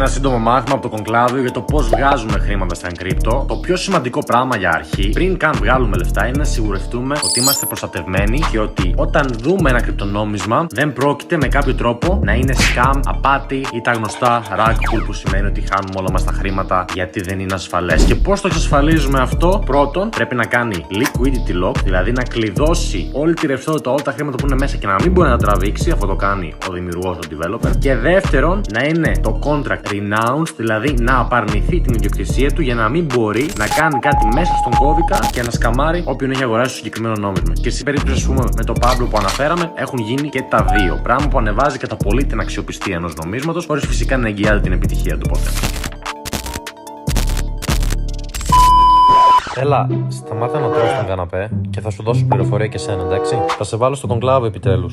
ένα σύντομο μάθημα από το Κονκλάβιο για το πώς βγάζουμε χρήματα σαν κρύπτο. Το πιο σημαντικό πράγμα για αρχή, πριν καν βγάλουμε λεφτά, είναι να σιγουρευτούμε ότι είμαστε προστατευμένοι και ότι όταν δούμε ένα κρυπτονόμισμα, δεν πρόκειται με κάποιο τρόπο να είναι scam, απάτη ή τα γνωστά rug pull, που σημαίνει ότι χάνουμε όλα μας τα χρήματα γιατί δεν είναι ασφαλές. Και πώς το εξασφαλίζουμε αυτό? Πρώτον, πρέπει να κάνει liquidity lock, δηλαδή να κλειδώσει όλη τη ρευστότητα, όλα τα χρήματα που είναι μέσα και να μην μπορεί να τα τραβήξει. Αυτό το κάνει ο δημιουργός, ο developer. Και δεύτερον, να είναι το contract renounced, δηλαδή να απαρνηθεί την ιδιοκτησία του για να μην μπορεί να κάνει κάτι μέσα στον κώδικα και να σκαμάρει όποιον έχει αγοράσει το συγκεκριμένο νόμισμα. Και στην περίπτωση, ας πούμε, με το Pablo που αναφέραμε, έχουν γίνει και τα δύο. Πράγμα που ανεβάζει κατά πολύ την αξιοπιστία ενός νομίσματος, χωρίς φυσικά να εγγυάται την επιτυχία του ποτέ. Έλα, σταμάτα να τρως τον καναπέ και θα σου δώσω πληροφορία και σένα, εντάξει. Θα σε βάλω στο Κονκλάβο επιτέλους.